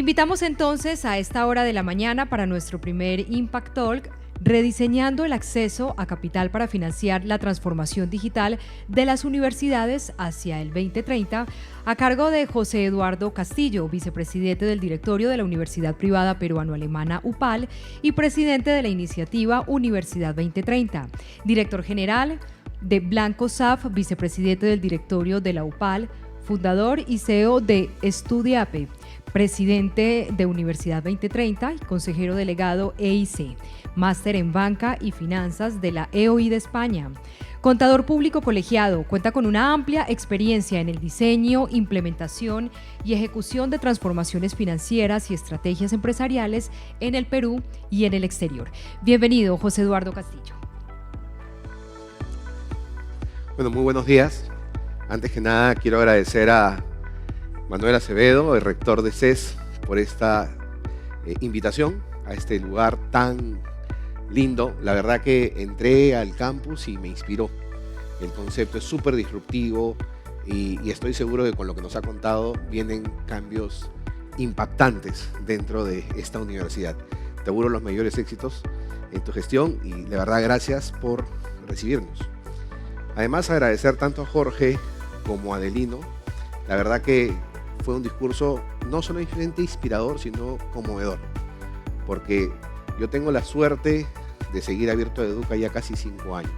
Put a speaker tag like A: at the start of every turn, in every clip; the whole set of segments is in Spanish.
A: Invitamos entonces a esta hora de la mañana para nuestro primer Impact Talk, rediseñando el acceso a capital para financiar la transformación digital de las universidades hacia el 2030, a cargo de José Eduardo Castillo, vicepresidente del directorio de la Universidad Privada Peruano-Alemana UPAL y presidente de la iniciativa Universidad 2030, director general de Blanco Saf, vicepresidente del directorio de la UPAL, fundador y CEO de Estudiape, presidente de Universidad 2030 y consejero delegado EIC, máster en Banca y Finanzas de la EOI de España. Contador público colegiado, cuenta con una amplia experiencia en el diseño, implementación y ejecución de transformaciones financieras y estrategias empresariales en el Perú y en el exterior. Bienvenido, José Eduardo Castillo.
B: Bueno, muy buenos días. Antes que nada, quiero agradecer a Manuel Acevedo, el rector de CES, por esta invitación a este lugar tan lindo. La verdad que entré al campus y me inspiró. El concepto es súper disruptivo y estoy seguro que con lo que nos ha contado vienen cambios impactantes dentro de esta universidad. Te auguro los mayores éxitos en tu gestión y de verdad gracias por recibirnos. Además, agradecer tanto a Jorge como a Adelino. La verdad que fue un discurso no solamente inspirador, sino conmovedor, porque yo tengo la suerte de seguir a Virtua Educa ya casi 5 años.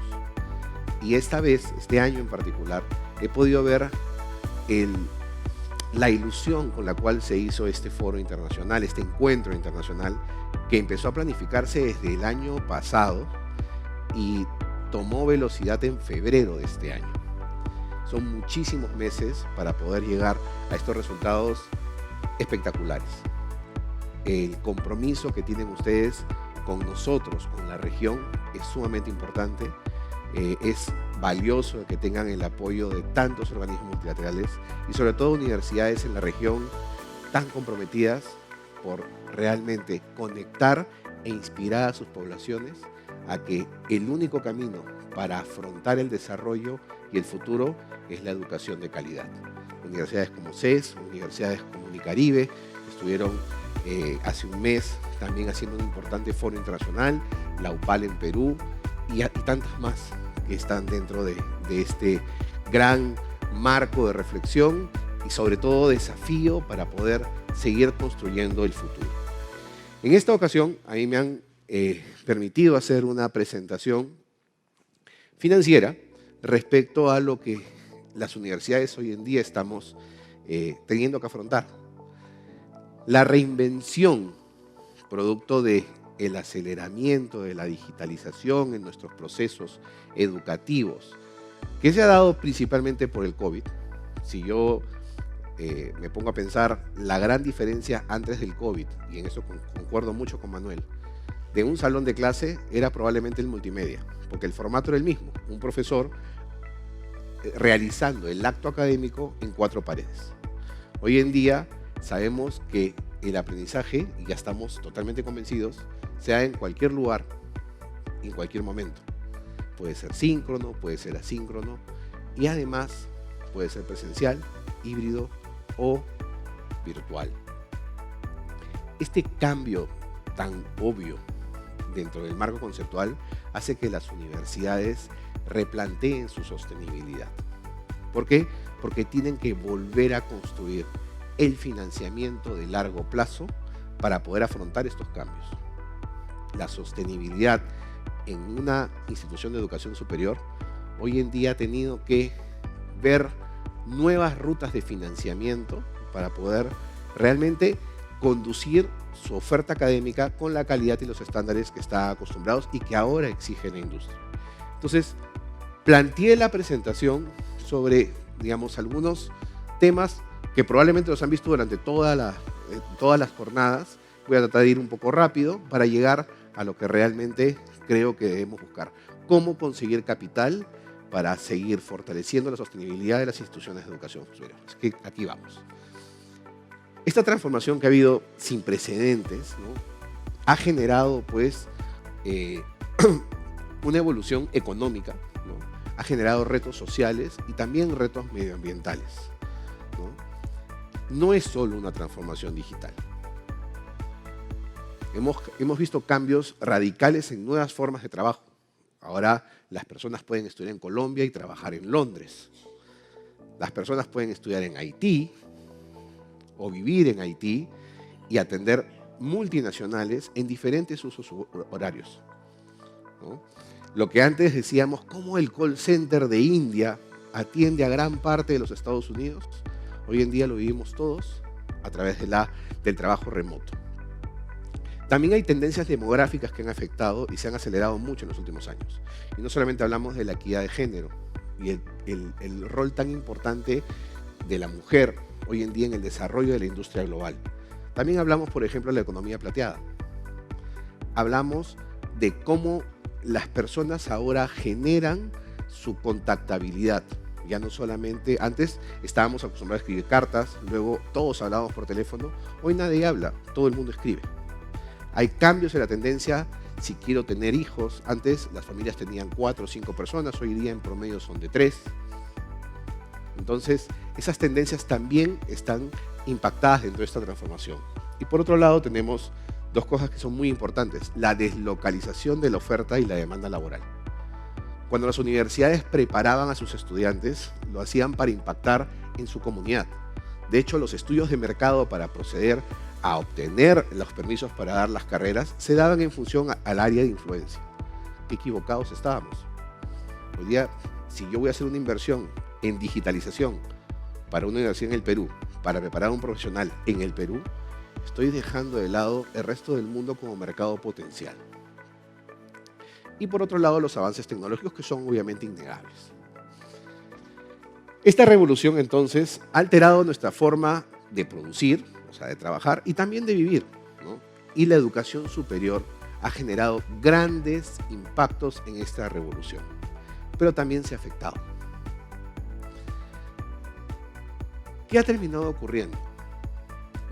B: Y esta vez, este año en particular, he podido ver la ilusión con la cual se hizo este foro internacional, este encuentro internacional, que empezó a planificarse desde el año pasado y tomó velocidad en febrero de este año. Son muchísimos meses para poder llegar a estos resultados espectaculares. El compromiso que tienen ustedes con nosotros, con la región, es sumamente importante. Es valioso que tengan el apoyo de tantos organismos multilaterales y sobre todo universidades en la región tan comprometidas por realmente conectar e inspirar a sus poblaciones a que el único camino para afrontar el desarrollo y el futuro es la educación de calidad. Universidades como CES, universidades como Unicaribe, estuvieron hace un mes también haciendo un importante foro internacional, la UPAL en Perú y tantas más que están dentro de este gran marco de reflexión y sobre todo desafío para poder seguir construyendo el futuro. En esta ocasión a mí me han permitido hacer una presentación financiera respecto a lo que las universidades hoy en día estamos teniendo que afrontar. La reinvención, producto del aceleramiento de la digitalización en nuestros procesos educativos, que se ha dado principalmente por el COVID. Si yo me pongo a pensar la gran diferencia antes del COVID, y en eso concuerdo mucho con Manuel, de un salón de clase era probablemente el multimedia, porque el formato era el mismo, un profesor realizando el acto académico en 4 paredes. Hoy en día sabemos que el aprendizaje, y ya estamos totalmente convencidos, se da en cualquier lugar, en cualquier momento. Puede ser síncrono, puede ser asíncrono y además puede ser presencial, híbrido o virtual. Este cambio tan obvio dentro del marco conceptual hace que las universidades replanteen su sostenibilidad. ¿Por qué? Porque tienen que volver a construir el financiamiento de largo plazo para poder afrontar estos cambios. La sostenibilidad en una institución de educación superior hoy en día ha tenido que ver nuevas rutas de financiamiento para poder realmente conducir su oferta académica con la calidad y los estándares que está acostumbrados y que ahora exige la industria. Entonces, planteé la presentación sobre, digamos, algunos temas que probablemente los han visto durante todas las jornadas. Voy a tratar de ir un poco rápido para llegar a lo que realmente creo que debemos buscar. Cómo conseguir capital para seguir fortaleciendo la sostenibilidad de las instituciones de educación superior. Así que aquí vamos. Esta transformación que ha habido sin precedentes, ¿no?, ha generado pues una evolución económica, ¿no?, ha generado retos sociales y también retos medioambientales, ¿no? No es solo una transformación digital, Hemos visto cambios radicales en nuevas formas de trabajo. Ahora las personas pueden estudiar en Colombia y trabajar en Londres. Las personas pueden estudiar en Haití o vivir en Haití y atender multinacionales en diferentes usos horarios, ¿no? Lo que antes decíamos, ¿cómo el call center de India atiende a gran parte de los Estados Unidos? Hoy en día lo vivimos todos a través del trabajo remoto. También hay tendencias demográficas que han afectado y se han acelerado mucho en los últimos años. Y no solamente hablamos de la equidad de género y el rol tan importante de la mujer hoy en día en el desarrollo de la industria global. También hablamos, por ejemplo, de la economía plateada. Hablamos de cómo las personas ahora generan su contactabilidad. Ya no solamente, antes estábamos acostumbrados a escribir cartas, luego todos hablábamos por teléfono, hoy nadie habla, todo el mundo escribe. Hay cambios en la tendencia, si quiero tener hijos, antes las familias tenían 4 o 5 personas, hoy día en promedio son de 3. Entonces, esas tendencias también están impactadas dentro de esta transformación. Y por otro lado tenemos dos cosas que son muy importantes, la deslocalización de la oferta y la demanda laboral. Cuando las universidades preparaban a sus estudiantes, lo hacían para impactar en su comunidad. De hecho, los estudios de mercado para proceder a obtener los permisos para dar las carreras se daban en función al área de influencia. Qué equivocados estábamos. Hoy día, si yo voy a hacer una inversión en digitalización para una universidad en el Perú, para preparar a un profesional en el Perú, estoy dejando de lado el resto del mundo como mercado potencial. Y por otro lado, los avances tecnológicos que son obviamente innegables. Esta revolución entonces ha alterado nuestra forma de producir, o sea, de trabajar y también de vivir, ¿no? Y la educación superior ha generado grandes impactos en esta revolución, pero también se ha afectado. ¿Qué ha terminado ocurriendo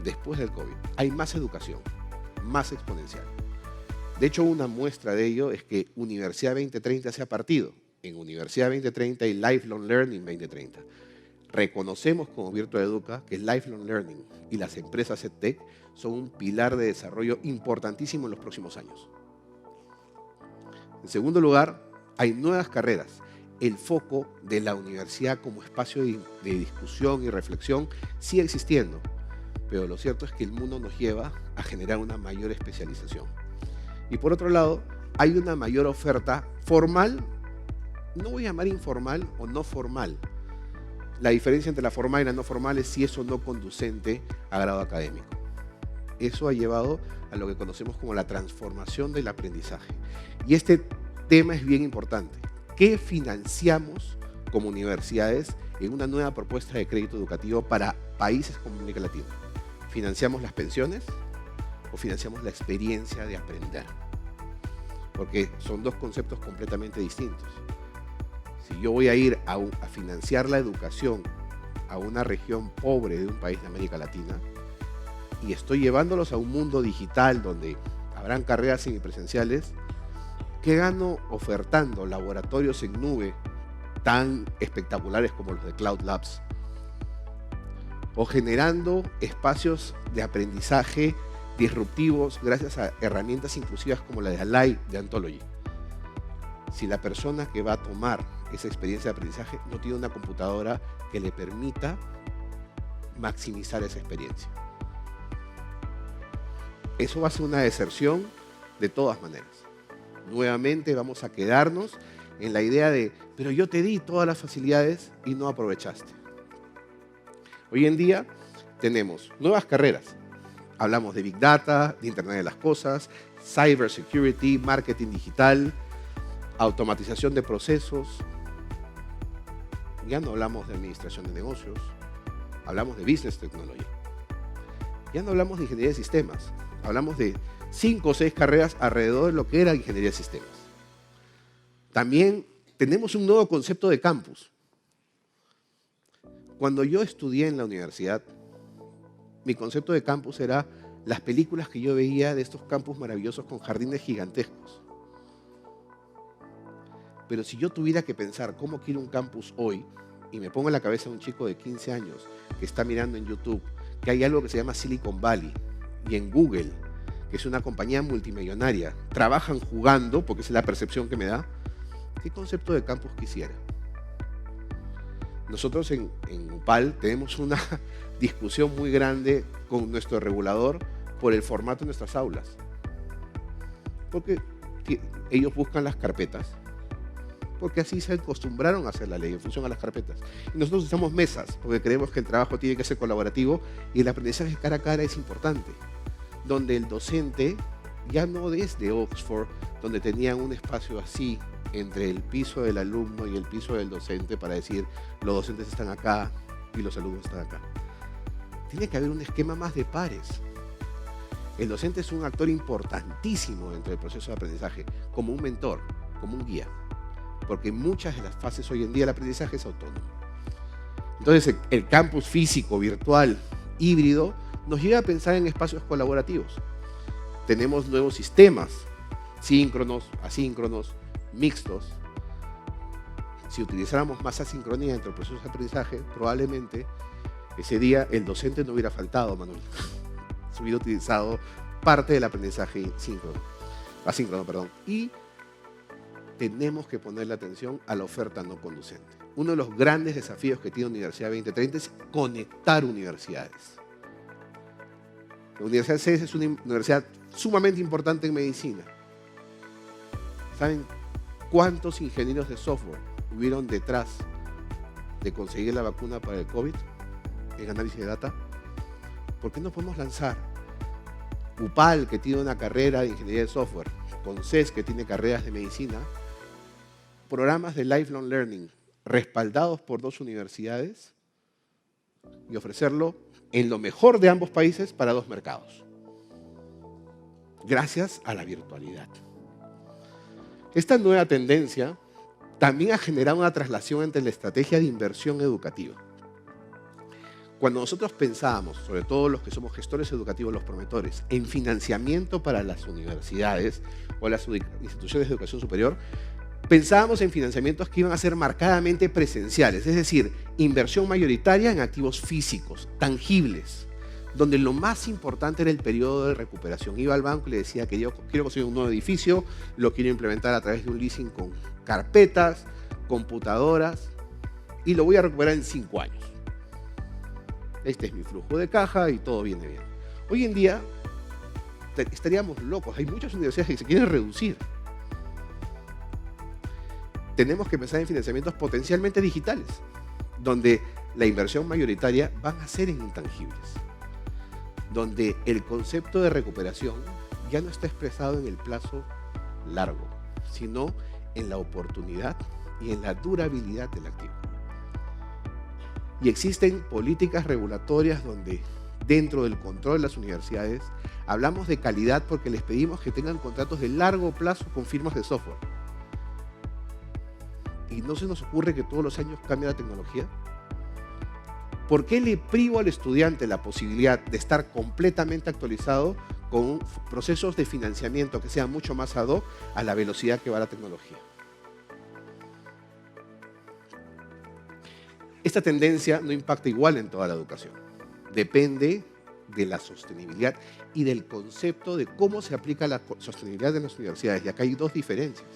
B: después del COVID? Hay más educación, más exponencial. De hecho, una muestra de ello es que Universidad 2030 se ha partido. En Universidad 2030 y Lifelong Learning 2030. Reconocemos como Virtua Educa que Lifelong Learning y las empresas EdTech son un pilar de desarrollo importantísimo en los próximos años. En segundo lugar, hay nuevas carreras. El foco de la universidad como espacio de discusión y reflexión sigue existiendo, pero lo cierto es que el mundo nos lleva a generar una mayor especialización. Y por otro lado, hay una mayor oferta formal, no voy a llamar informal o no formal. La diferencia entre la formal y la no formal es si es o no conducente a grado académico. Eso ha llevado a lo que conocemos como la transformación del aprendizaje. Y este tema es bien importante. ¿Qué financiamos como universidades en una nueva propuesta de crédito educativo para países como América Latina? ¿Financiamos las pensiones o financiamos la experiencia de aprender? Porque son dos conceptos completamente distintos. Si yo voy a ir a financiar la educación a una región pobre de un país de América Latina y estoy llevándolos a un mundo digital donde habrán carreras semipresenciales, ¿qué gano ofertando laboratorios en nube tan espectaculares como los de Cloud Labs? O generando espacios de aprendizaje disruptivos gracias a herramientas inclusivas como la de Alay de Anthology. Si la persona que va a tomar esa experiencia de aprendizaje no tiene una computadora que le permita maximizar esa experiencia, eso va a ser una deserción de todas maneras. Nuevamente vamos a quedarnos en la idea de, pero yo te di todas las facilidades y no aprovechaste. Hoy en día tenemos nuevas carreras. Hablamos de Big Data, de Internet de las Cosas, Cyber Security, Marketing Digital, automatización de procesos. Ya no hablamos de Administración de Negocios, hablamos de Business Technology. Ya no hablamos de Ingeniería de Sistemas, hablamos de 5 o 6 carreras alrededor de lo que era Ingeniería de Sistemas. También tenemos un nuevo concepto de campus. Cuando yo estudié en la universidad, mi concepto de campus era las películas que yo veía de estos campus maravillosos con jardines gigantescos. Pero si yo tuviera que pensar cómo quiero un campus hoy, y me pongo en la cabeza a un chico de 15 años que está mirando en YouTube, que hay algo que se llama Silicon Valley, y en Google, que es una compañía multimillonaria, trabajan jugando, porque esa es la percepción que me da, ¿qué concepto de campus quisiera? Nosotros en UPAL tenemos una discusión muy grande con nuestro regulador por el formato de nuestras aulas. Porque ellos buscan las carpetas, porque así se acostumbraron a hacer la ley en función a las carpetas. Y nosotros usamos mesas, porque creemos que el trabajo tiene que ser colaborativo y el aprendizaje cara a cara es importante. Donde el docente, ya no es de Oxford, donde tenían un espacio así entre el piso del alumno y el piso del docente para decir los docentes están acá y los alumnos están acá. Tiene que haber un esquema más de pares. El docente es un actor importantísimo dentro del proceso de aprendizaje, como un mentor, como un guía, porque en muchas de las fases hoy en día el aprendizaje es autónomo. Entonces el campus físico, virtual, híbrido, nos lleva a pensar en espacios colaborativos. Tenemos nuevos sistemas, síncronos, asíncronos, mixtos. Si utilizáramos más asincronía dentro del proceso de aprendizaje, probablemente ese día el docente no hubiera faltado, Manuel. Se hubiera utilizado parte del aprendizaje asíncrono. Y tenemos que ponerle atención a la oferta no conducente. Uno de los grandes desafíos que tiene Universidad 2030 es conectar universidades. La Universidad CES es una universidad sumamente importante en medicina. ¿Saben cuántos ingenieros de software hubieron detrás de conseguir la vacuna para el COVID en análisis de data? ¿Por qué no podemos lanzar UPAL, que tiene una carrera de ingeniería de software, con CES, que tiene carreras de medicina, programas de lifelong learning respaldados por dos universidades y ofrecerlo en lo mejor de ambos países para dos mercados? Gracias a la virtualidad. Esta nueva tendencia también ha generado una traslación entre la estrategia de inversión educativa. Cuando nosotros pensábamos, sobre todo los que somos gestores educativos, los promotores, en financiamiento para las universidades o las instituciones de educación superior, pensábamos en financiamientos que iban a ser marcadamente presenciales, es decir, inversión mayoritaria en activos físicos, tangibles, donde lo más importante era el periodo de recuperación. Iba al banco y le decía que yo quiero construir un nuevo edificio, lo quiero implementar a través de un leasing con carpetas, computadoras, y lo voy a recuperar en 5 años. Este es mi flujo de caja y todo viene bien. Hoy en día estaríamos locos, hay muchas universidades que se quieren reducir. Tenemos que pensar en financiamientos potencialmente digitales, donde la inversión mayoritaria van a ser en intangibles, donde el concepto de recuperación ya no está expresado en el plazo largo, sino en la oportunidad y en la durabilidad del activo. Y existen políticas regulatorias donde dentro del control de las universidades hablamos de calidad porque les pedimos que tengan contratos de largo plazo con firmas de software. ¿Y no se nos ocurre que todos los años cambia la tecnología? ¿Por qué le privo al estudiante la posibilidad de estar completamente actualizado con procesos de financiamiento que sean mucho más ad hoc a la velocidad que va la tecnología? Esta tendencia no impacta igual en toda la educación. Depende de la sostenibilidad y del concepto de cómo se aplica la sostenibilidad en las universidades. Y acá hay dos diferencias.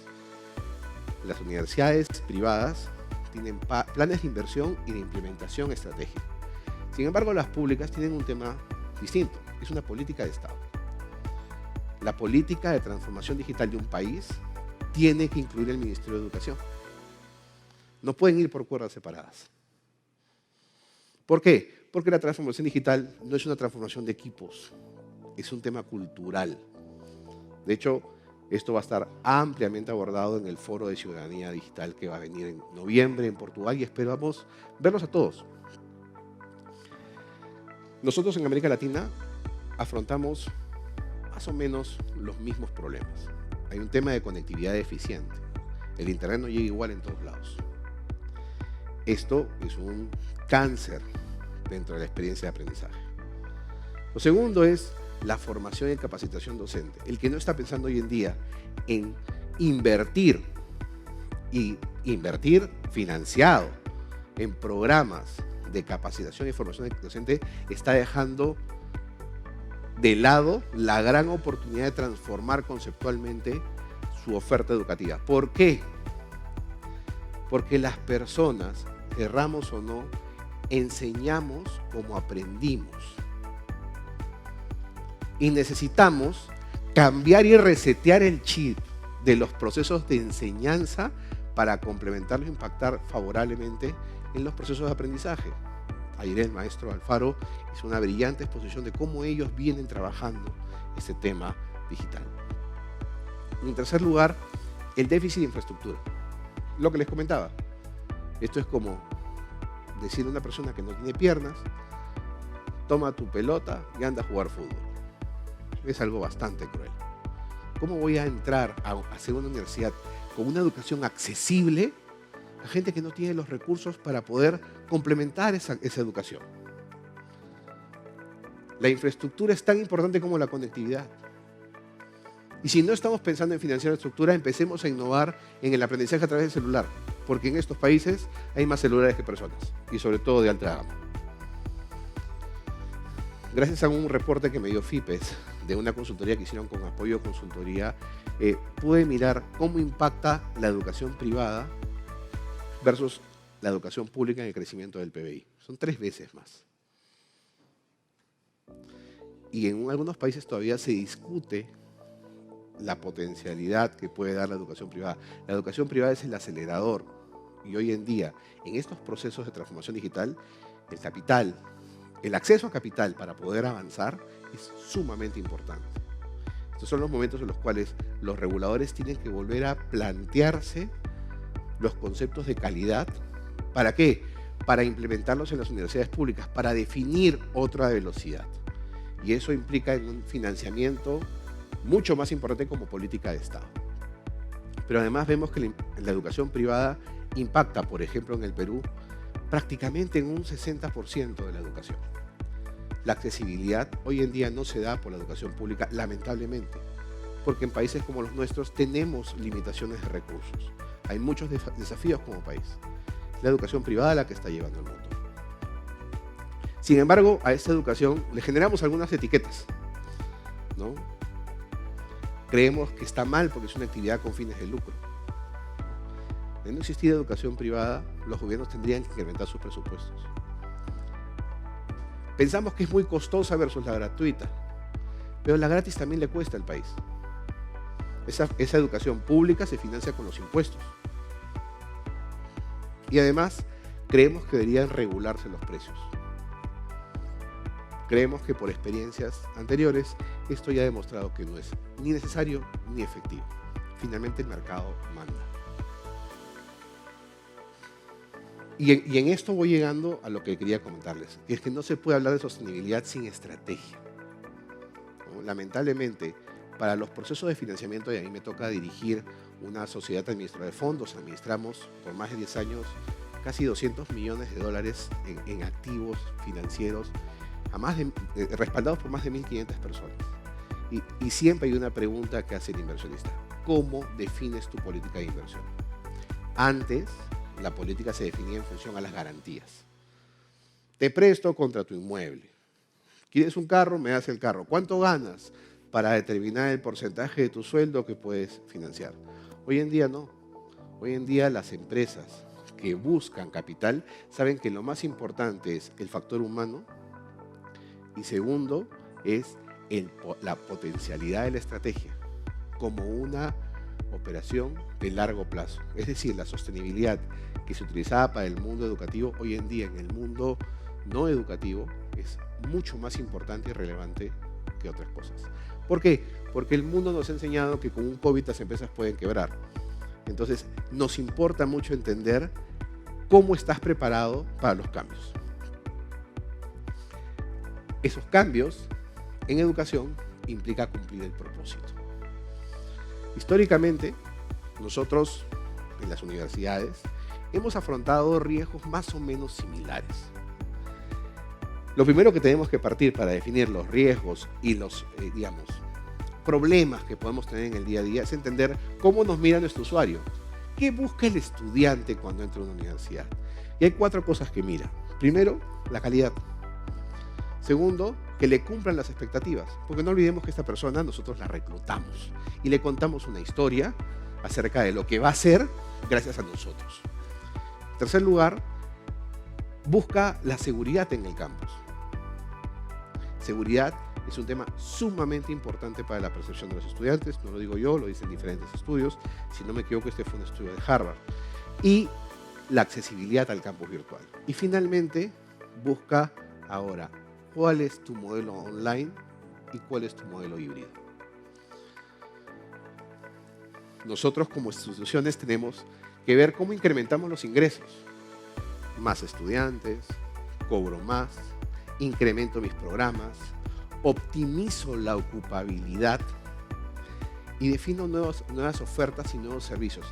B: Las universidades privadas tienen planes de inversión y de implementación estratégica. Sin embargo, las públicas tienen un tema distinto. Es una política de Estado. La política de transformación digital de un país tiene que incluir el Ministerio de Educación. No pueden ir por cuerdas separadas. ¿Por qué? Porque la transformación digital no es una transformación de equipos, es un tema cultural. De hecho, esto va a estar ampliamente abordado en el Foro de Ciudadanía Digital que va a venir en noviembre en Portugal y esperamos verlos a todos. Nosotros en América Latina afrontamos más o menos los mismos problemas. Hay un tema de conectividad eficiente. El Internet no llega igual en todos lados. Esto es un cáncer dentro de la experiencia de aprendizaje. Lo segundo es la formación y capacitación docente. El que no está pensando hoy en día en invertir financiado en programas de capacitación y formación docente está dejando de lado la gran oportunidad de transformar conceptualmente su oferta educativa. ¿Por qué? Porque las personas, querramos o no, enseñamos como aprendimos. Y necesitamos cambiar y resetear el chip de los procesos de enseñanza para complementarlos e impactar favorablemente en los procesos de aprendizaje. Ayer el maestro Alfaro hizo una brillante exposición de cómo ellos vienen trabajando este tema digital. En tercer lugar, el déficit de infraestructura. Lo que les comentaba. Esto es como decirle a una persona que no tiene piernas, toma tu pelota y anda a jugar fútbol. Es algo bastante cruel. ¿Cómo voy a entrar a hacer una universidad con una educación accesible a gente que no tiene los recursos para poder complementar esa educación? La infraestructura es tan importante como la conectividad. Y si no estamos pensando en financiar la estructura, empecemos a innovar en el aprendizaje a través del celular, porque en estos países hay más celulares que personas, y sobre todo de alta gama. Gracias a un reporte que me dio FIPES, de una consultoría que hicieron con apoyo consultoría, pude mirar cómo impacta la educación privada versus la educación pública en el crecimiento del PBI. Son 3 veces más. Y en algunos países todavía se discute la potencialidad que puede dar la educación privada. La educación privada es el acelerador. Y hoy en día, en estos procesos de transformación digital, el capital, el acceso a capital para poder avanzar es sumamente importante. Estos son los momentos en los cuales los reguladores tienen que volver a plantearse los conceptos de calidad. ¿Para qué? Para implementarlos en las universidades públicas, para definir otra velocidad. Y eso implica en un financiamiento mucho más importante como política de Estado. Pero además vemos que la educación privada impacta, por ejemplo, en el Perú, prácticamente en un 60% de la educación. La accesibilidad hoy en día no se da por la educación pública, lamentablemente, porque en países como los nuestros tenemos limitaciones de recursos. Hay muchos desafíos como país. Es la educación privada la que está llevando el mundo. Sin embargo, a esta educación le generamos algunas etiquetas, ¿no? Creemos que está mal porque es una actividad con fines de lucro. De no existir educación privada, los gobiernos tendrían que incrementar sus presupuestos. Pensamos que es muy costosa versus la gratuita, pero la gratis también le cuesta al país. Esa educación pública se financia con los impuestos. Y además, creemos que deberían regularse los precios. Creemos que por experiencias anteriores, esto ya ha demostrado que no es ni necesario ni efectivo. Finalmente el mercado manda. Y en esto voy llegando a lo que quería comentarles, que es que no se puede hablar de sostenibilidad sin estrategia. ¿No? Lamentablemente, para los procesos de financiamiento, y a mí me toca dirigir una sociedad administradora de fondos, administramos por más de 10 años casi 200 millones de dólares en activos financieros, respaldados por más de 1.500 personas. Y siempre hay una pregunta que hace el inversionista: ¿cómo defines tu política de inversión? Antes, la política se definía en función a las garantías. Te presto contra tu inmueble. ¿Quieres un carro? Me das el carro. ¿Cuánto ganas? Para determinar el porcentaje de tu sueldo que puedes financiar. Hoy en día no. Hoy en día las empresas que buscan capital saben que lo más importante es el factor humano y segundo es la potencialidad de la estrategia como una operación de largo plazo. Es decir, la sostenibilidad que se utilizaba para el mundo educativo, hoy en día en el mundo no educativo es mucho más importante y relevante que otras cosas. ¿Por qué? Porque el mundo nos ha enseñado que con un COVID las empresas pueden quebrar. Entonces, nos importa mucho entender cómo estás preparado para los cambios. Esos cambios en educación implica cumplir el propósito. Históricamente, nosotros en las universidades hemos afrontado riesgos más o menos similares. Lo primero que tenemos que partir para definir los riesgos y los, problemas que podemos tener en el día a día es entender cómo nos mira nuestro usuario. ¿Qué busca el estudiante cuando entra a una universidad? Y hay 4 cosas que mira. Primero, la calidad. Segundo, que le cumplan las expectativas, porque no olvidemos que esta persona nosotros la reclutamos y le contamos una historia acerca de lo que va a hacer gracias a nosotros. En tercer lugar, busca la seguridad en el campus. Seguridad es un tema sumamente importante para la percepción de los estudiantes, no lo digo yo, lo dicen diferentes estudios, si no me equivoco este fue un estudio de Harvard. Y la accesibilidad al campus virtual. Y finalmente, busca ahora cuál es tu modelo online y cuál es tu modelo híbrido. Nosotros como instituciones tenemos que ver cómo incrementamos los ingresos. Más estudiantes, cobro más, incremento mis programas, optimizo la ocupabilidad y defino nuevas ofertas y nuevos servicios.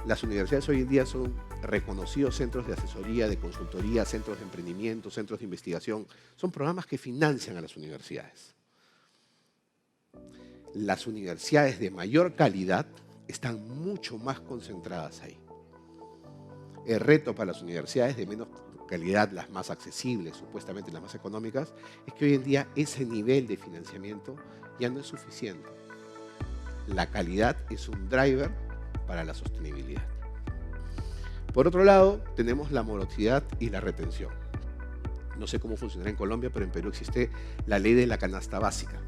B: Las universidades hoy en día son reconocidos centros de asesoría, de consultoría, centros de emprendimiento, centros de investigación. Son programas que financian a las universidades. Las universidades de mayor calidad están mucho más concentradas ahí. El reto para las universidades de menos calidad, las más accesibles, supuestamente las más económicas, es que hoy en día ese nivel de financiamiento ya no es suficiente. La calidad es un driver para la sostenibilidad. Por otro lado, tenemos la morosidad y la retención. No sé cómo funcionará en Colombia, pero en Perú existe la ley de la canasta básica.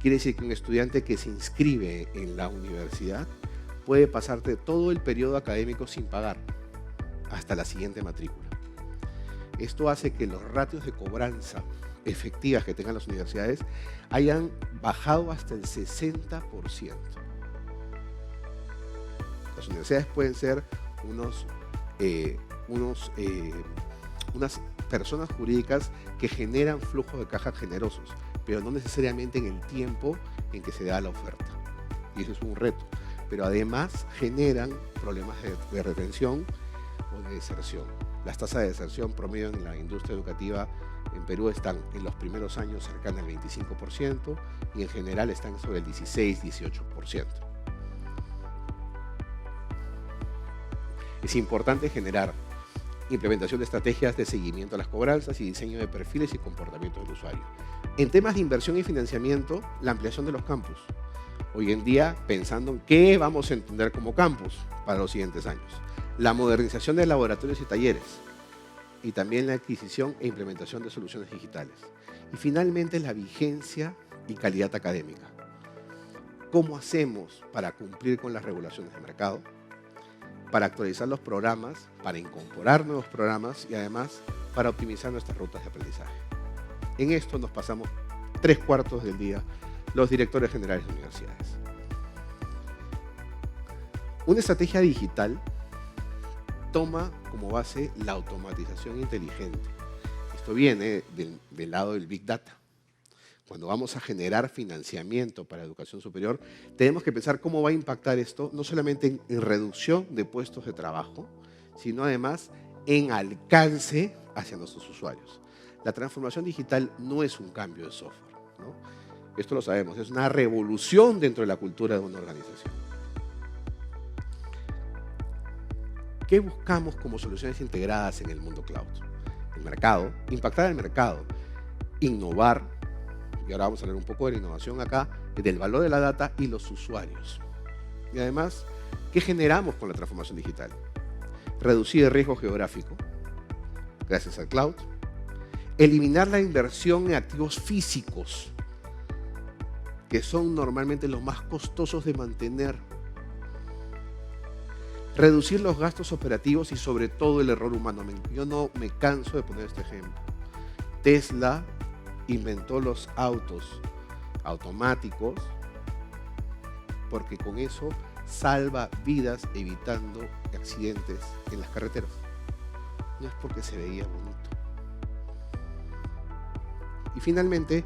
B: Quiere decir que un estudiante que se inscribe en la universidad puede pasarte todo el periodo académico sin pagar, hasta la siguiente matrícula. Esto hace que los ratios de cobranza efectivas que tengan las universidades hayan bajado hasta el 60%. Las universidades pueden ser unas personas jurídicas que generan flujos de caja generosos, pero no necesariamente en el tiempo en que se da la oferta. Y eso es un reto. Pero además generan problemas de retención o de deserción. Las tasas de deserción promedio en la industria educativa en Perú están en los primeros años cercanas al 25% y en general están sobre el 16-18%. Es importante generar implementación de estrategias de seguimiento a las cobranzas y diseño de perfiles y comportamientos del usuario. En temas de inversión y financiamiento, la ampliación de los campus. Hoy en día, pensando en qué vamos a entender como campus para los siguientes años. La modernización de laboratorios y talleres. Y también la adquisición e implementación de soluciones digitales. Y finalmente, la vigencia y calidad académica. ¿Cómo hacemos para cumplir con las regulaciones de mercado? Para actualizar los programas, para incorporar nuevos programas y además para optimizar nuestras rutas de aprendizaje. En esto nos pasamos 3/4 del día los directores generales de universidades. Una estrategia digital toma como base la automatización inteligente. Esto viene del lado del Big Data. Cuando vamos a generar financiamiento para educación superior, tenemos que pensar cómo va a impactar esto, no solamente en reducción de puestos de trabajo, sino además en alcance hacia nuestros usuarios. La transformación digital no es un cambio de software, ¿no? Esto lo sabemos, es una revolución dentro de la cultura de una organización. ¿Qué buscamos como soluciones integradas en el mundo cloud? El mercado, impactar el mercado, innovar. Y ahora vamos a hablar un poco de la innovación acá, del valor de la data y los usuarios. Y además, ¿qué generamos con la transformación digital? Reducir el riesgo geográfico, gracias al cloud. Eliminar la inversión en activos físicos, que son normalmente los más costosos de mantener. Reducir los gastos operativos y sobre todo el error humano. Yo no me canso de poner este ejemplo. Tesla inventó los autos automáticos porque con eso salva vidas evitando accidentes en las carreteras. No es porque se veía bonito. Y finalmente,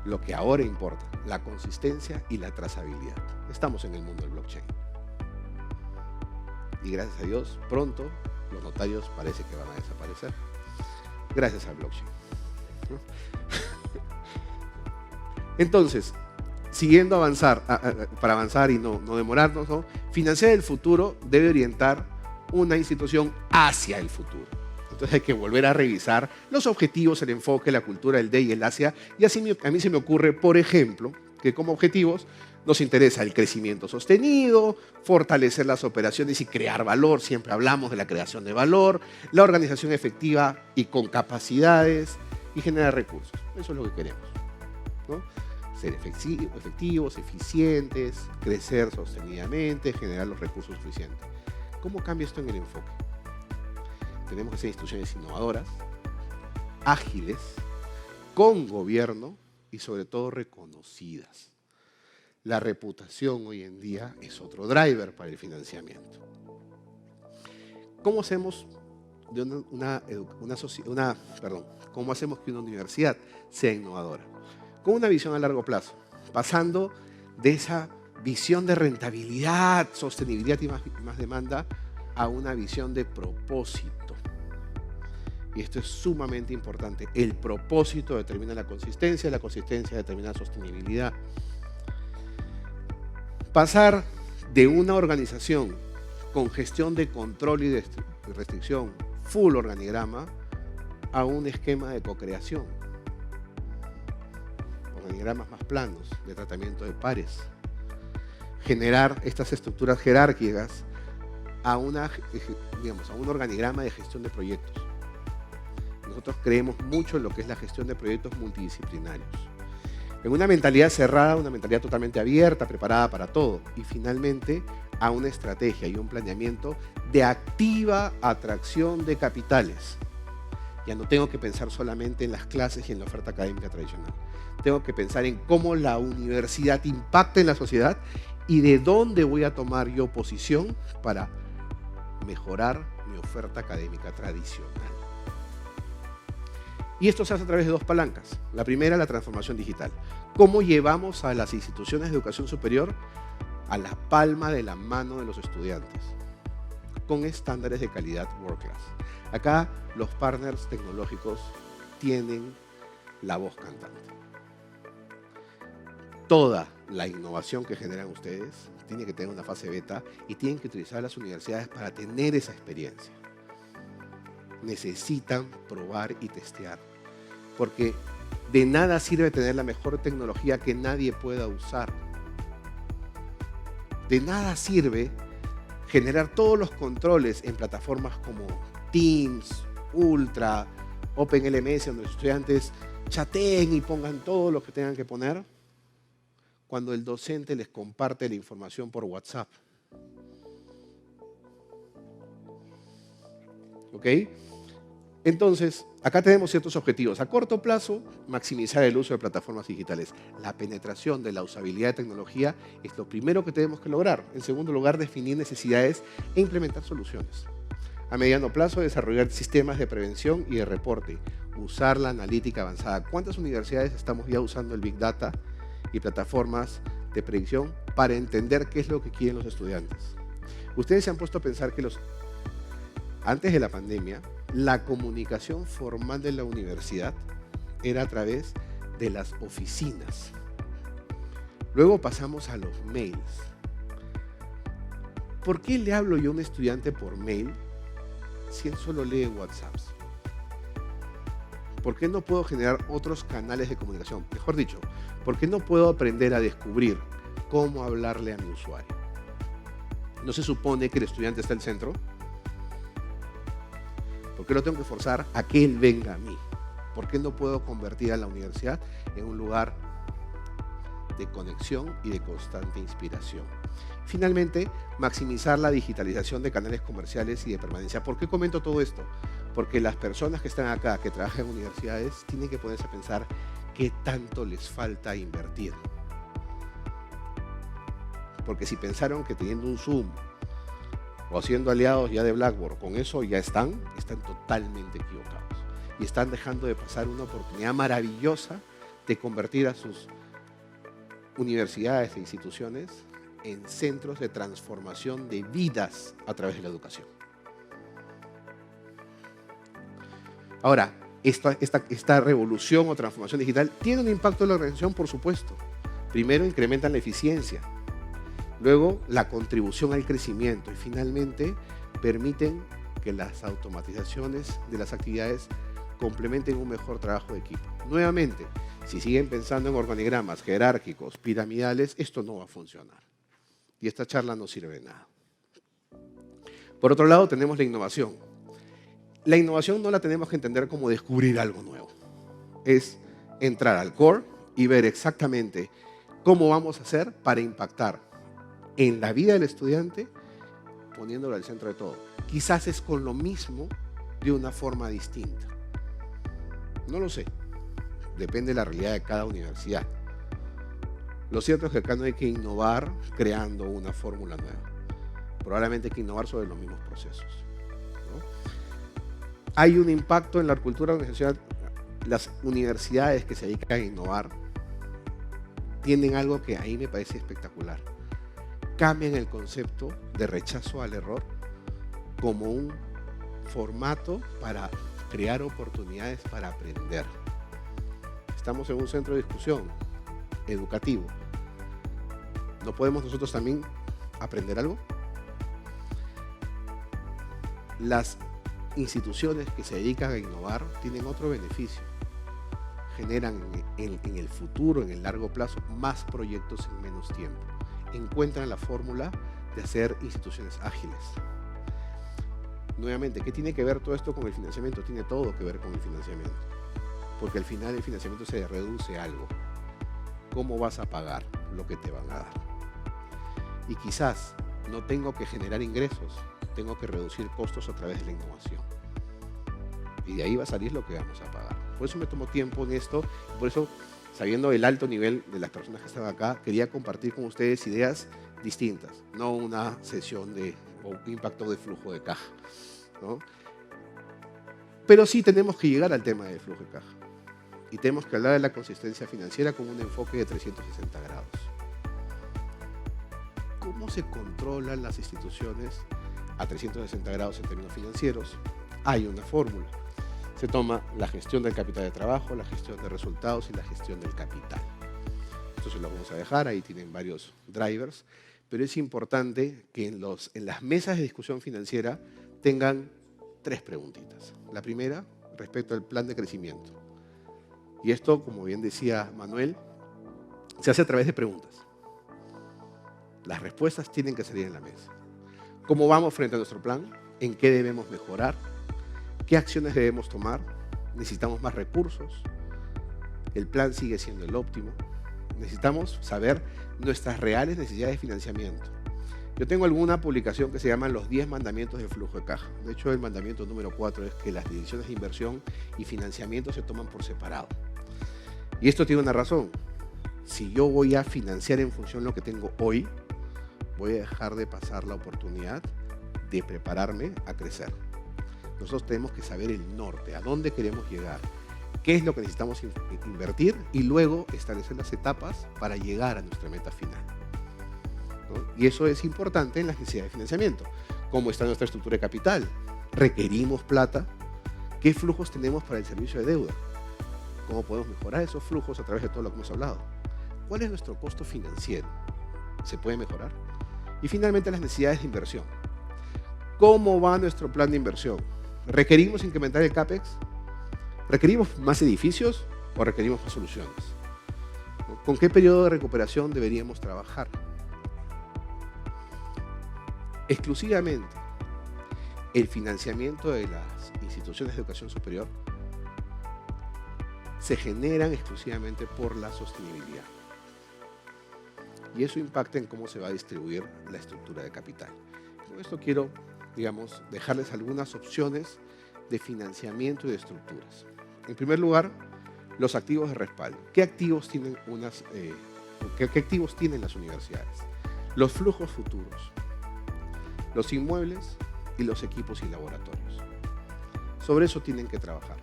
B: lo que ahora importa, la consistencia y la trazabilidad. Estamos en el mundo del blockchain. Y gracias a Dios, pronto los notarios parece que van a desaparecer. Gracias al blockchain. Entonces, siguiendo para avanzar y no demorarnos, ¿no? Financiar el futuro debe orientar una institución hacia el futuro. Entonces hay que volver a revisar los objetivos, el enfoque, la cultura, el D y el Asia. Y así a mí se me ocurre, por ejemplo, que como objetivos nos interesa el crecimiento sostenido, fortalecer las operaciones y crear valor. Siempre hablamos de la creación de valor, la organización efectiva y con capacidades y generar recursos. Eso es lo que queremos, ¿no? Ser efectivos, eficientes, crecer sostenidamente, generar los recursos suficientes. ¿Cómo cambia esto en el enfoque? Tenemos que ser instituciones innovadoras, ágiles, con gobierno y sobre todo reconocidas. La reputación hoy en día es otro driver para el financiamiento. ¿Cómo hacemos cómo hacemos que una universidad sea innovadora? Con una visión a largo plazo, pasando de esa visión de rentabilidad, sostenibilidad y más demanda a una visión de propósito. Y esto es sumamente importante. El propósito determina la consistencia determina la sostenibilidad. Pasar de una organización con gestión de control y de restricción, full organigrama, a un esquema de co-creación. Organigramas más planos, de tratamiento de pares. Generar estas estructuras jerárquicas a un organigrama de gestión de proyectos. Nosotros creemos mucho en lo que es la gestión de proyectos multidisciplinarios. En una mentalidad cerrada, una mentalidad totalmente abierta, preparada para todo. Y finalmente, a una estrategia y un planeamiento de activa atracción de capitales. Ya no tengo que pensar solamente en las clases y en la oferta académica tradicional. Tengo que pensar en cómo la universidad impacta en la sociedad y de dónde voy a tomar yo posición para mejorar mi oferta académica tradicional. Y esto se hace a través de dos palancas. La primera, la transformación digital. ¿Cómo llevamos a las instituciones de educación superior a la palma de la mano de los estudiantes? Con estándares de calidad World Class. Acá los partners tecnológicos tienen la voz cantante. Toda la innovación que generan ustedes tiene que tener una fase beta y tienen que utilizar las universidades para tener esa experiencia. Necesitan probar y testear, porque de nada sirve tener la mejor tecnología que nadie pueda usar. De nada sirve generar todos los controles en plataformas como Teams, Ultra, OpenLMS, donde los estudiantes chateen y pongan todo lo que tengan que poner, cuando el docente les comparte la información por WhatsApp. ¿Ok? Entonces, acá tenemos ciertos objetivos. A corto plazo, maximizar el uso de plataformas digitales. La penetración de la usabilidad de tecnología es lo primero que tenemos que lograr. En segundo lugar, definir necesidades e implementar soluciones. A mediano plazo, desarrollar sistemas de prevención y de reporte. Usar la analítica avanzada. ¿Cuántas universidades estamos ya usando el Big Data y plataformas de predicción para entender qué es lo que quieren los estudiantes? Ustedes se han puesto a pensar que antes de la pandemia, la comunicación formal de la universidad era a través de las oficinas. Luego pasamos a los mails. ¿Por qué le hablo yo a un estudiante por mail si él solo lee WhatsApps? ¿Por qué no puedo generar otros canales de comunicación? Mejor dicho, ¿por qué no puedo aprender a descubrir cómo hablarle a mi usuario? ¿No se supone que el estudiante está en el centro? ¿Por qué lo tengo que forzar a que él venga a mí? ¿Por qué no puedo convertir a la universidad en un lugar de conexión y de constante inspiración? Finalmente, maximizar la digitalización de canales comerciales y de permanencia. ¿Por qué comento todo esto? Porque las personas que están acá, que trabajan en universidades, tienen que ponerse a pensar qué tanto les falta invertir. Porque si pensaron que teniendo un Zoom o siendo aliados ya de Blackboard, con eso ya están totalmente equivocados. Y están dejando de pasar una oportunidad maravillosa de convertir a sus universidades e instituciones en centros de transformación de vidas a través de la educación. Ahora, esta revolución o transformación digital tiene un impacto en la organización, por supuesto. Primero, incrementan la eficiencia. Luego, la contribución al crecimiento y finalmente permiten que que las automatizaciones de las actividades complementen un mejor trabajo de equipo. Nuevamente, si siguen pensando en organigramas jerárquicos, piramidales, esto no va a funcionar. Y esta charla no sirve de nada. Por otro lado, tenemos la innovación. La innovación no la tenemos que entender como descubrir algo nuevo. Es entrar al core y ver exactamente cómo vamos a hacer para impactar en la vida del estudiante, poniéndolo al centro de todo. Quizás es con lo mismo de una forma distinta. No lo sé. Depende de la realidad de cada universidad. Lo cierto es que acá no hay que innovar creando una fórmula nueva. Probablemente hay que innovar sobre los mismos procesos, ¿no? Hay un impacto en la cultura de la universidad. Las universidades que se dedican a innovar tienen algo que a mí me parece espectacular. Cambian el concepto de rechazo al error como un formato para crear oportunidades para aprender. Estamos en un centro de discusión educativo. ¿No podemos nosotros también aprender algo? Las instituciones que se dedican a innovar tienen otro beneficio. Generan en el futuro, en el largo plazo, más proyectos en menos tiempo. Encuentran la fórmula de hacer instituciones ágiles. Nuevamente, ¿qué tiene que ver todo esto con el financiamiento? Tiene todo que ver con el financiamiento. Porque al final el financiamiento se reduce a algo. ¿Cómo vas a pagar lo que te van a dar? Y quizás no tengo que generar ingresos, tengo que reducir costos a través de la innovación. Y de ahí va a salir lo que vamos a pagar. Por eso me tomó tiempo en esto, por eso, sabiendo el alto nivel de las personas que están acá, quería compartir con ustedes ideas distintas, no una sesión o impacto de flujo de caja, ¿no? Pero sí tenemos que llegar al tema del flujo de caja. Y tenemos que hablar de la consistencia financiera con un enfoque de 360 grados. ¿Cómo se controlan las instituciones a 360 grados en términos financieros? Hay una fórmula. Se toma la gestión del capital de trabajo, la gestión de resultados y la gestión del capital. Esto se lo vamos a dejar, ahí tienen varios drivers, pero es importante que en las mesas de discusión financiera tengan 3 preguntitas. La primera, respecto al plan de crecimiento. Y esto, como bien decía Manuel, se hace a través de preguntas. Las respuestas tienen que salir en la mesa. ¿Cómo vamos frente a nuestro plan? ¿En qué debemos mejorar? ¿Qué acciones debemos tomar? ¿Necesitamos más recursos? ¿El plan sigue siendo el óptimo? Necesitamos saber nuestras reales necesidades de financiamiento. Yo tengo alguna publicación que se llama Los 10 mandamientos del flujo de caja. De hecho, el mandamiento número 4 es que las decisiones de inversión y financiamiento se toman por separado. Y esto tiene una razón. Si yo voy a financiar en función de lo que tengo hoy, voy a dejar de pasar la oportunidad de prepararme a crecer. Nosotros tenemos que saber el norte, a dónde queremos llegar, qué es lo que necesitamos invertir y luego establecer las etapas para llegar a nuestra meta final, ¿no? Y eso es importante en las necesidades de financiamiento. ¿Cómo está nuestra estructura de capital? ¿Requerimos plata? ¿Qué flujos tenemos para el servicio de deuda? ¿Cómo podemos mejorar esos flujos a través de todo lo que hemos hablado? ¿Cuál es nuestro costo financiero? ¿Se puede mejorar? Y finalmente las necesidades de inversión. ¿Cómo va nuestro plan de inversión? ¿Requerimos incrementar el CAPEX? ¿Requerimos más edificios o requerimos más soluciones? ¿Con qué periodo de recuperación deberíamos trabajar? Exclusivamente el financiamiento de las instituciones de educación superior se generan exclusivamente por la sostenibilidad. Y eso impacta en cómo se va a distribuir la estructura de capital. Con esto quiero, dejarles algunas opciones de financiamiento y de estructuras. En primer lugar, los activos de respaldo. ¿Qué activos tienen qué activos tienen las universidades? Los flujos futuros, los inmuebles y los equipos y laboratorios. Sobre eso tienen que trabajar.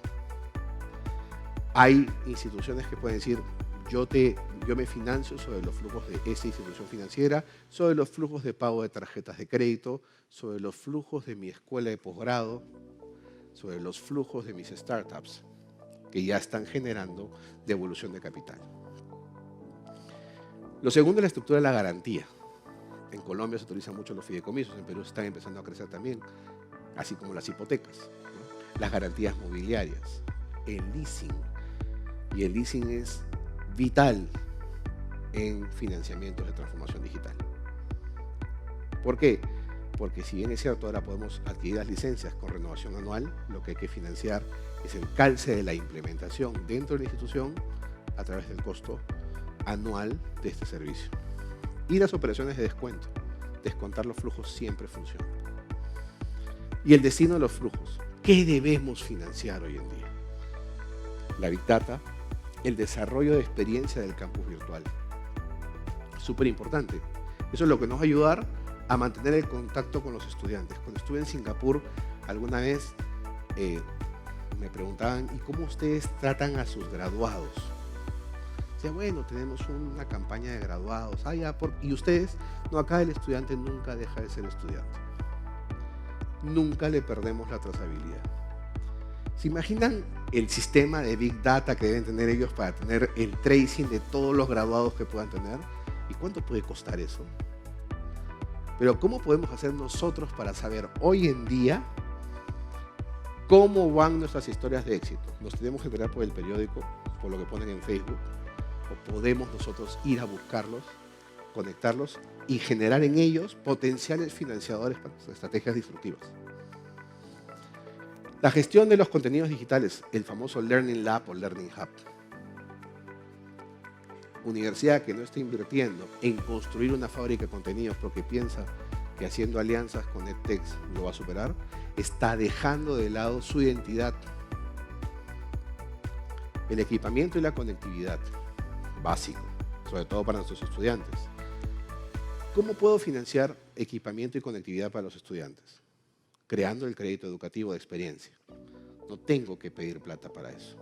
B: Hay instituciones que pueden decir, yo me financio sobre los flujos de esa institución financiera, sobre los flujos de pago de tarjetas de crédito, sobre los flujos de mi escuela de posgrado, sobre los flujos de mis startups, que ya están generando devolución de capital. Lo segundo es la estructura de la garantía. En Colombia se utilizan mucho los fideicomisos, en Perú están empezando a crecer también. así como las hipotecas, ¿no? Las garantías mobiliarias, el leasing. Y el leasing es vital en financiamientos de transformación digital. ¿Por qué? Porque si bien es cierto, ahora podemos adquirir las licencias con renovación anual, lo que hay que financiar es el calce de la implementación dentro de la institución a través del costo anual de este servicio. Y las operaciones de descuento. Descontar los flujos siempre funciona. Y el destino de los flujos. ¿Qué debemos financiar hoy en día? La Big Data, el desarrollo de experiencia del campus virtual. Súper importante. Eso es lo que nos va a ayudar a mantener el contacto con los estudiantes. Cuando estuve en Singapur, alguna vez me preguntaban, ¿y cómo ustedes tratan a sus graduados? Decía, bueno, tenemos una campaña de graduados. ¿Y ustedes? No, acá el estudiante nunca deja de ser estudiante. Nunca le perdemos la trazabilidad. ¿Se imaginan el sistema de Big Data que deben tener ellos para tener el tracing de todos los graduados que puedan tener? ¿Y cuánto puede costar eso? Pero ¿cómo podemos hacer nosotros para saber hoy en día cómo van nuestras historias de éxito? ¿Nos tenemos que enterar por el periódico, por lo que ponen en Facebook? ¿O podemos nosotros ir a buscarlos, conectarlos y generar en ellos potenciales financiadores para nuestras estrategias disruptivas? La gestión de los contenidos digitales, el famoso Learning Lab o Learning Hub. Universidad que no está invirtiendo en construir una fábrica de contenidos porque piensa que haciendo alianzas con EdTechs lo va a superar, está dejando de lado su identidad. El equipamiento y la conectividad, básico, sobre todo para nuestros estudiantes. ¿Cómo puedo financiar equipamiento y conectividad para los estudiantes? Creando el crédito educativo de experiencia. No tengo que pedir plata para eso.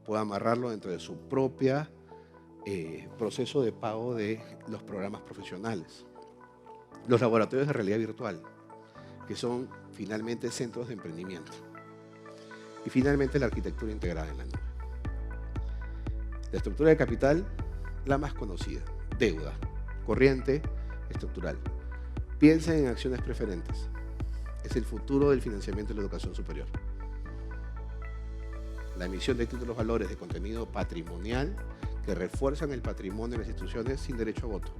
B: Puedo amarrarlo dentro de su propia proceso de pago de los programas profesionales. Los laboratorios de realidad virtual, que son finalmente centros de emprendimiento. Y finalmente la arquitectura integrada en la nube. La estructura de capital, la más conocida, deuda, corriente, estructural. Piensen en acciones preferentes. Es el futuro del financiamiento de la educación superior. La emisión de títulos valores de contenido patrimonial que refuerzan el patrimonio de las instituciones sin derecho a voto,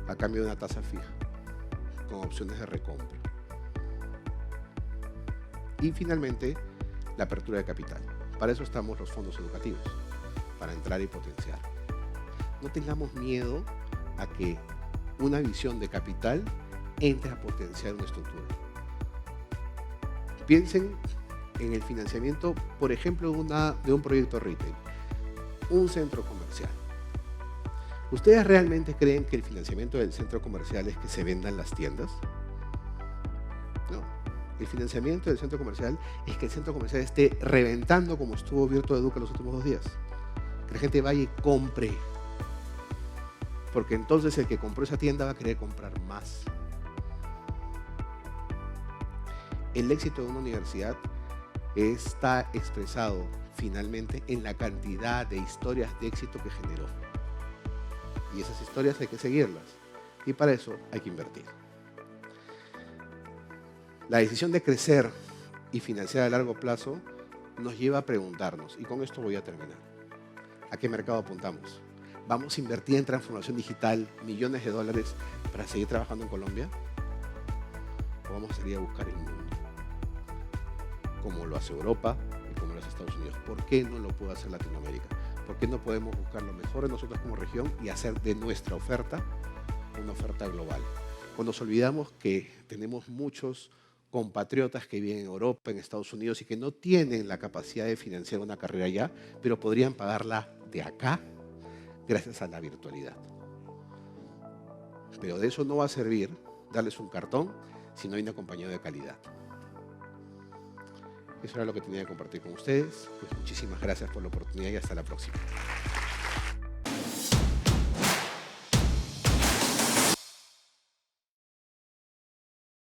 B: a cambio de una tasa fija, con opciones de recompra. Y finalmente, la apertura de capital. Para eso estamos los fondos educativos, para entrar y potenciar. No tengamos miedo a que una visión de capital entre a potenciar una estructura. Piensen en el financiamiento, por ejemplo, de un proyecto retail, un centro comercial. ¿Ustedes realmente creen que el financiamiento del centro comercial es que se vendan las tiendas? No. El financiamiento del centro comercial es que el centro comercial esté reventando como estuvo Virtua Educa los últimos 2 días. Que la gente vaya y compre. Porque entonces el que compró esa tienda va a querer comprar más. El éxito de una universidad está expresado finalmente en la cantidad de historias de éxito que generó. Y esas historias hay que seguirlas. Y para eso hay que invertir. La decisión de crecer y financiar a largo plazo nos lleva a preguntarnos, y con esto voy a terminar, ¿a qué mercado apuntamos? ¿Vamos a invertir en transformación digital millones de dólares para seguir trabajando en Colombia? ¿O vamos a salir a buscar el mundo? Como lo hace Europa y como lo hace Estados Unidos. ¿Por qué no lo puede hacer Latinoamérica? ¿Por qué no podemos buscar lo mejor de nosotros como región y hacer de nuestra oferta una oferta global? Cuando nos olvidamos que tenemos muchos compatriotas que viven en Europa, en Estados Unidos y que no tienen la capacidad de financiar una carrera allá, pero podrían pagarla de acá gracias a la virtualidad. Pero de eso no va a servir darles un cartón si no hay una compañía de calidad. Eso era lo que tenía que compartir con ustedes. Pues muchísimas gracias por la oportunidad y hasta la próxima.